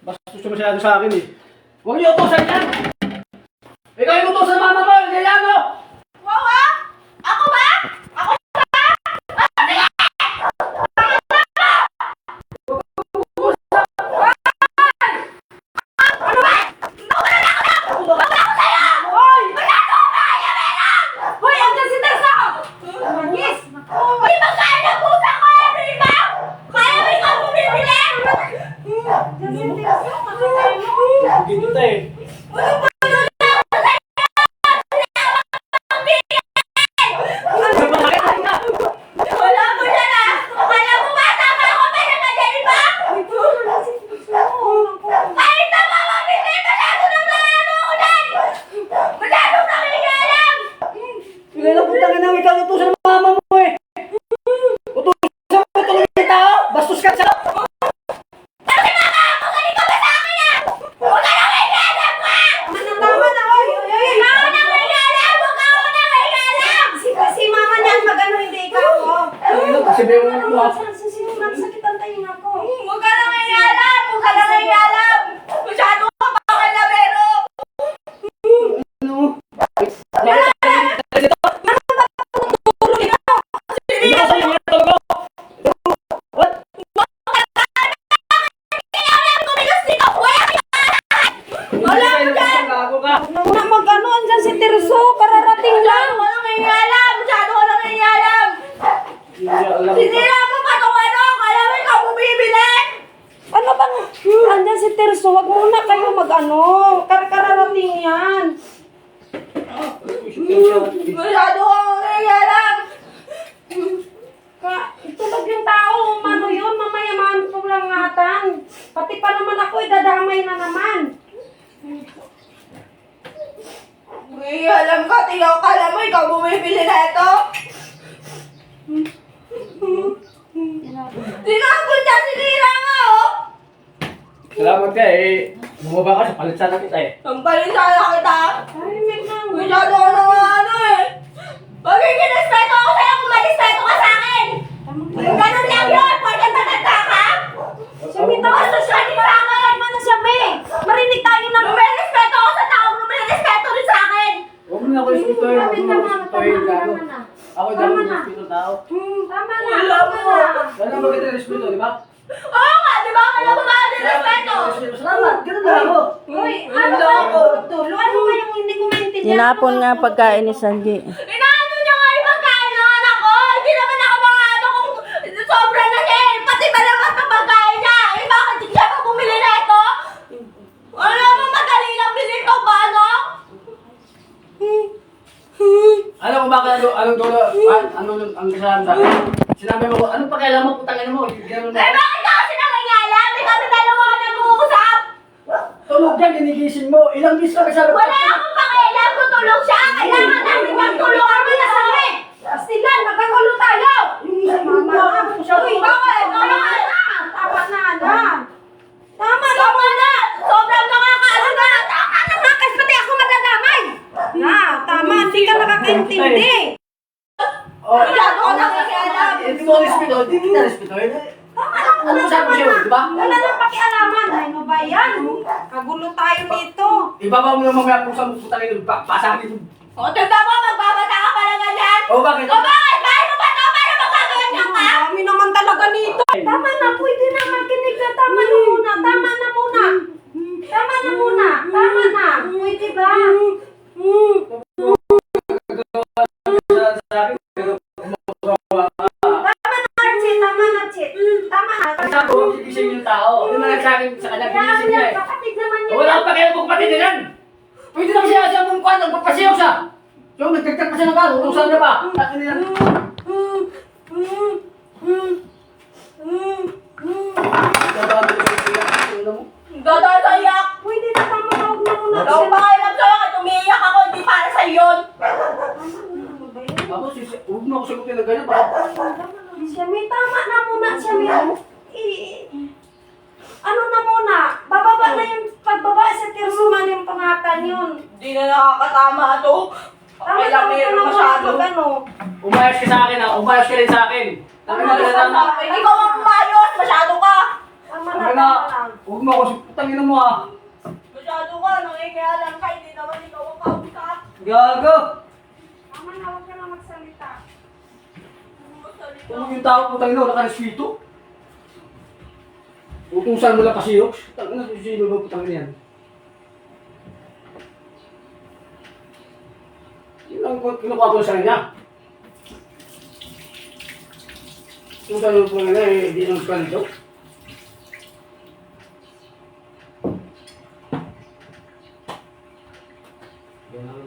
Bastos siya masyado sa akin eh. Huwag niyo utusan yan! Ikaw yung utusan mama mo! Hindi yan mo! Wow, ha? Ako ba? Ako ba? Hoy, andyan si Teresa! Yes! Di ba kaya ng pusa ko, di ba? Kaya mo ikaw bumibili? Andyan si Teresa, makakaya mo. Dito tayo. Wala mo dyan, ha? Kala mo bata pa ako, pero nandiyan, di ba? Kahit na mamamili, masyado nang nalalo ko dyan! Masyadong nakikialam! Hindi na putang ina, ikaw yung utusan ng mama mo eh! Utusan mo tuloy yung tao! Bastos ka sa... Kasi mama, magaling ka ba sa akin, ha? Huwag ka nang nakikialam ka! Tama na, oy! Ikaw ang nakikialam! Huwag ka ang nakikialam! Si mama niya ang mag-ano, hindi ikaw, oh. Kasi bayo mo mo. Sakit ang tayo ko. Huwag ka nang nakikialam! Huwag ka nang nakikialam! Masyado ka pa kay Lavero! Ano? Bakit ka dito? Hindi ka sa mga talaga! What? Wala mo dyan! Gago ka! Wala mag-ano, andyan si Terso, kararating lang. Wala nang nangyayalap, masyado ka nang nangyayalap. Sinira mo pa itong ano, kaya mo ikaw bumibili. Ano bang, andyan si Terso, wag muna kayo mag-ano, kararating yan. Masyado ka nang nangyayalap. Tulog yung tao, umano yun, mamaya tulangatan. Pati pa naman ako, idadamay na naman. May alam ka, tiyaw ka alam mo, ikaw bumibili na ito? Tinapon niya, sinira nga, oh! Salamat ka eh. Bumaba ka sa palitsa na kita eh. Ang palinsala kita. Masyado ka na nga ano eh. Magiging respeto ako sa'yo kung may respeto ka sa akin. Ganun lang yun, pwede matanda ka. Sabi ito, social sa akin. Tama na siya, May. Marinig tayo na may respeto ako sa tao, may respeto rin sa akin. Huwag mo na ako isipitoy. Huwag mo na ako isipitoy. Gago. Ako dyan mo isipito tao. Tama na, tama na. Wala ba kita respeto, di ba? Oo nga, di ba? Kaya ba ba din respeto? Salamat, ganun lang ako. Uy, ano ba yung tulo? Ano ba yung hindi ko maintindihan? Tinapon nga pagkain ni Sanji. Inaano niya nga yung pagkain ng anak ko? Hindi naman ako mga ano kung sobra na siya eh. Pati ba naman ang pagkain niya? Eh bakit siya pa bumili na ito? Wala naman madali lang bilhin ko ba ano? Alam ko bakit anong dulo, anong ang kasalanan sa akin? Sinabi mo ko, anong pakialam mo, putangin mo, gano'n Eh mo. bakit ka kasi nangangalam? Eh kami dalawa ang nag-uusap. Tulog dyan, ginigising mo. Ilang bis ka kasama. Wala akong pakialam kung tulog siya. Kailangan namin magtulungan mo na sabi. Stilan, magkagulo tayo. Mama, uy, bakit? Tama na. Tama na, anak. Tama na. Sobrang nakakaano na. Tama na nga, kasi pati ako madadamay. Na, tama. Hindi ka nakakaintindi. Oh, Masyado ka nakikialam. Hindi mo respeto, hindi kita respeto. Tama na. Ano sabi siya, di ba? Wala nang pakialaman. Ay, ano ba yan? Kagulo tayo dito. Ibaba mo naman mamaya kung saan mo putangin, pasang dito. O, tignan mo, magbabata ka pala ganyan. O bakit? O bakit? Bakit mo ba ito? Paano magkaganyan ka? Dami naman talaga nito. Tama na, pwede na makinig ka. Tama na muna. Tama na muna. Tama na muna. Tama na. Pwede ba? Sa akin, Tama na, Archie. Tama na, Archie. Tama na. ang sabi ko, gigising yung tao. Ano na sa akin, sa kanya, gigising niya eh. Kapatid naman yan. Wala akong pakialam kung kapatid yan. Pwede lang siya sa mong kwan, nagpapasiyaw siya. So, nagtagtag pa siya ng kaso, utusan niya pa. Takin niya. Dadaan sa iyak. Pwede na, tama na. Huwag na muna. Ikaw ba kayo lang sa'yo? Kahit umiiyak ako, hindi para sa'yo yun. Ako, huwag mo ako sagutin na ganyan. Baka Siya, may tama na muna. Siya, may... Ano na muna? Bababa na yung pagbaba sa Tirsuman yung pangatan yun. Hindi na nakakatama to. Tama na masyado. umayos ka sa akin ha, umayos ka rin sa akin. Tama na. Ikaw ang umayos, masyado ka. Tama na. Huwag mo ako putangin mo ah. Masyado ka, nakikialam ka, hindi naman ikaw ang kausap. Gago! Tama na, huwag ka na magsalita. Kung yung tao putangin mo, nakarespeto. Utusan mo lang kasi yun. Tangin na, sino ba putangin yan? Yun ang kinukuha ko sa kanya. Kung saan yung putangin na, hindi naman sa kanito. Yan ang